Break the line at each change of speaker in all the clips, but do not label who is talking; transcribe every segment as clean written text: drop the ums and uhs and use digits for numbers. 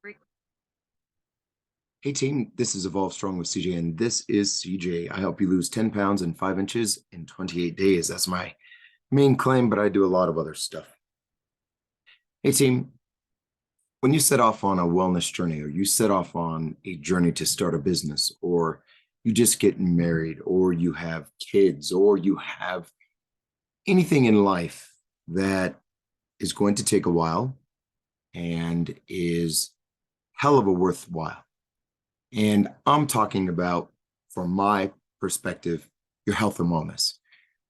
Great.
Hey team, this is Evolve Strong with CJ, and this is CJ. I help you lose 10 pounds and 5 inches in 28 days. That's my main claim, but I do a lot of other stuff. Hey team, when you set off on a wellness journey, or you set off on a journey to start a business, or you just get married, or you have kids, or you have anything in life that is going to take a while and is hell of a worthwhile. And I'm talking about, from my perspective, your health and wellness.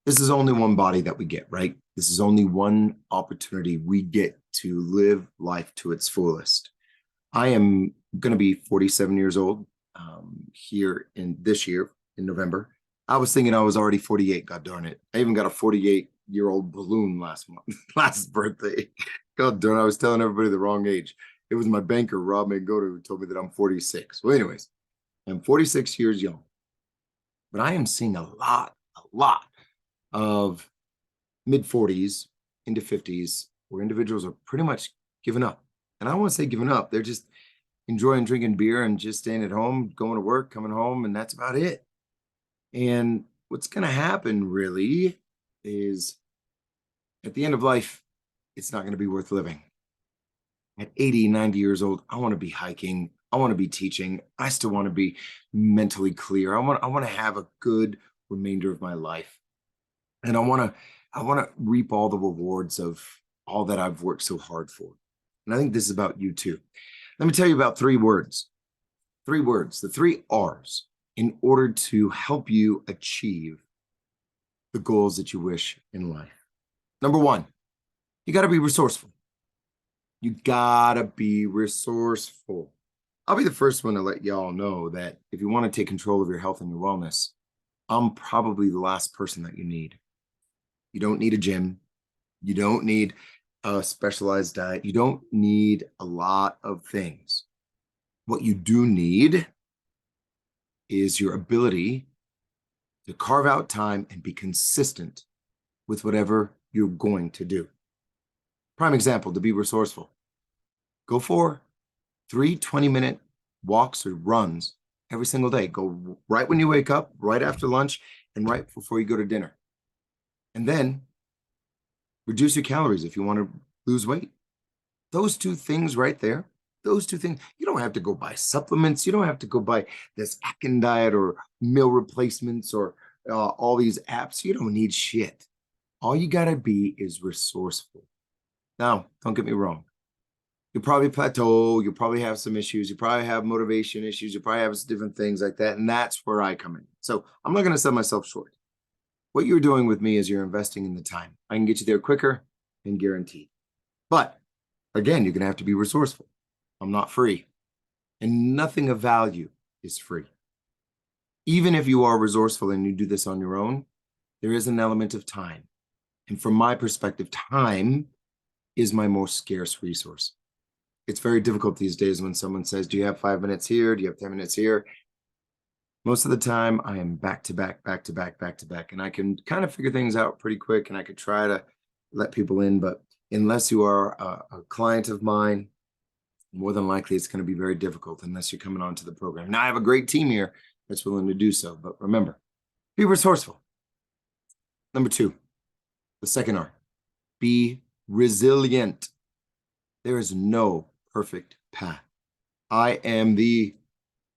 This is only one body that we get, right? This is only one opportunity we get to live life to its fullest. I am going to be 47 years old here in this year in November. I was thinking I was already 48. God darn it. I even got a 48-year-old balloon last month, last birthday. God darn, I was telling everybody the wrong age. It was my banker, Rob Mangoda, who told me that I'm 46. Well, anyways, I'm 46 years young, but I am seeing a lot of mid 40s into 50s where individuals are pretty much giving up. And I don't want to say giving up, they're just enjoying drinking beer and just staying at home, going to work, coming home, and that's about it. And what's going to happen really is at the end of life, it's not going to be worth living. At 80, 90 years old, I want to be hiking. I want to be teaching. I still want to be mentally clear. I want to have a good remainder of my life. And I want to reap all the rewards of all that I've worked so hard for. And I think this is about you too. Let me tell you about three words. Three words, the three R's, in order to help you achieve the goals that you wish in life. Number one, you got to be resourceful. You got to be resourceful. I'll be the first one to let y'all know that if you want to take control of your health and your wellness, I'm probably the last person that you need. You don't need a gym. You don't need a specialized diet. You don't need a lot of things. What you do need is your ability to carve out time and be consistent with whatever you're going to do. Prime example, to be resourceful. Go for 3 20-minute walks or runs every single day. Go right when you wake up, right after lunch, and right before you go to dinner. And then reduce your calories if you want to lose weight. Those two things right there, those two things, you don't have to go buy supplements. You don't have to go buy this Atkins diet or meal replacements or all these apps. You don't need shit. All you got to be is resourceful. Now, don't get me wrong. You'll probably plateau. You'll probably have some issues. You probably have motivation issues. You probably have different things like that. And that's where I come in. So I'm not going to sell myself short. What you're doing with me is you're investing in the time. I can get you there quicker and guaranteed. But again, you're going to have to be resourceful. I'm not free. And nothing of value is free. Even if you are resourceful and you do this on your own, there is an element of time. And from my perspective, time is my most scarce resource. It's very difficult these days when someone says, do you have 5 minutes here? Do you have 10 minutes here? Most of the time, I am back to back, back to back, back to back. And I can kind of figure things out pretty quick and I could try to let people in. But unless you are a client of mine, more than likely it's going to be very difficult unless you're coming onto the program. Now, I have a great team here that's willing to do so. But remember, be resourceful. Number two, the second R, be resilient. There is no perfect path. I am the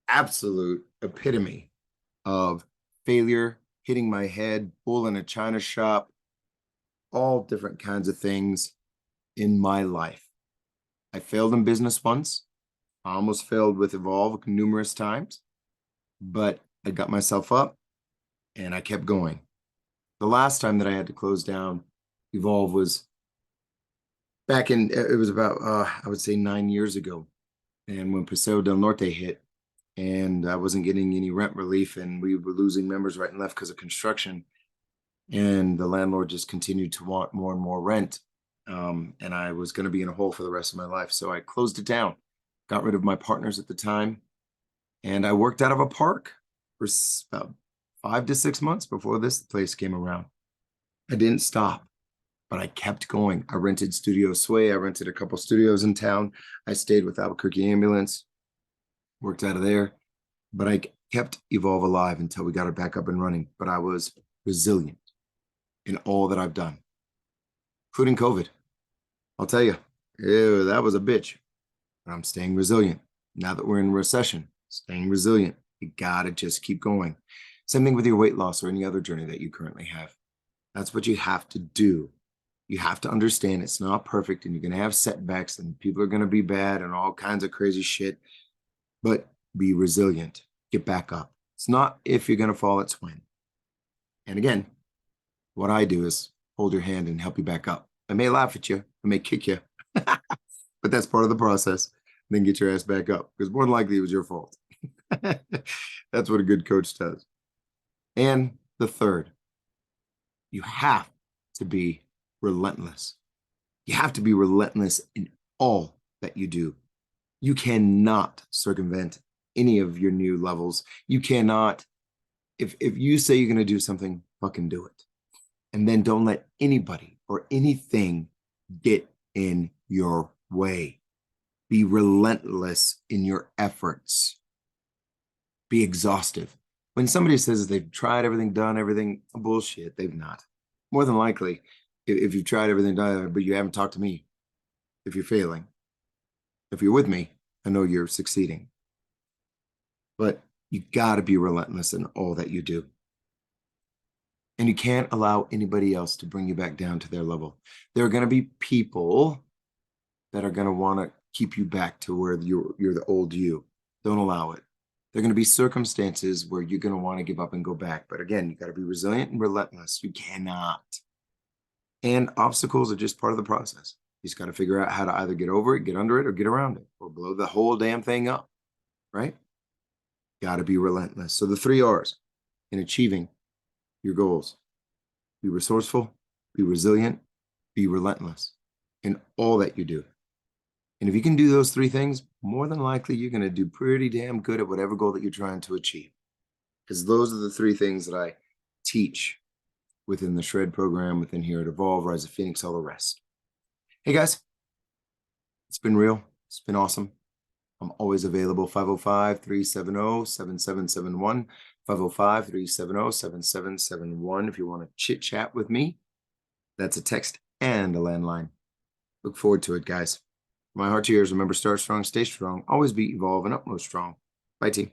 absolute epitome of failure, hitting my head, bull in a china shop, all different kinds of things in my life. I failed in business once. I almost failed with Evolve numerous times, but I got myself up and I kept going. The last time that I had to close down Evolve was back in, it was about, I would say 9 years ago. And when Paseo del Norte hit, and I wasn't getting any rent relief, and we were losing members right and left because of construction, and the landlord just continued to want more and more rent. And I was going to be in a hole for the rest of my life. So I closed it down, got rid of my partners at the time, and I worked out of a park for about 5 to 6 months before this place came around. I didn't stop. but I kept going. I rented Studio Sway. I rented a couple studios in town. I stayed with Albuquerque Ambulance, worked out of there, but I kept Evolve alive until we got it back up and running. But I was resilient in all that I've done, including COVID. I'll tell you, ew, that was a bitch, but I'm staying resilient. Now that we're in recession, staying resilient. You gotta just keep going. Same thing with your weight loss or any other journey that you currently have. That's what you have to do. You have to understand it's not perfect and you're going to have setbacks and people are going to be bad and all kinds of crazy shit, but be resilient. Get back up. It's not if you're going to fall, it's when. And again, what I do is hold your hand and help you back up. I may laugh at you, I may kick you, but that's part of the process. Then get your ass back up because more than likely it was your fault. That's what a good coach does. And the third, you have to be relentless. You have to be relentless in all that you do. You cannot circumvent any of your new levels. You cannot, if you say you're going to do something, fucking do it. And then don't let anybody or anything get in your way. Be relentless in your efforts. Be exhaustive. When somebody says they've tried everything, done everything, bullshit, they've not. More than likely, if you've tried everything, done, but you haven't talked to me, if you're failing. If you're with me, I know you're succeeding. But you got to be relentless in all that you do. And you can't allow anybody else to bring you back down to their level. There are going to be people that are going to want to keep you back to where you're the old you. Don't allow it. There are going to be circumstances where you're going to want to give up and go back. But again, you got to be resilient and relentless. You cannot. And obstacles are just part of the process. You just got to figure out how to either get over it, get under it, or get around it, or blow the whole damn thing up, right? Got to be relentless. So the 3 R's in achieving your goals: be resourceful, be resilient, be relentless in all that you do. And if you can do those 3 things, more than likely you're going to do pretty damn good at whatever goal that you're trying to achieve. Because those are the 3 things that I teach within the Shred program, within here at Evolve, Rise of Phoenix, all the rest. Hey guys, it's been real. It's been awesome. I'm always available. 505-370-7771. 505-370-7771. If you want to chit chat with me, that's a text and a landline. Look forward to it, guys. My heart to yours. Remember, start strong, stay strong, always be Evolve and utmost strong. Bye, team.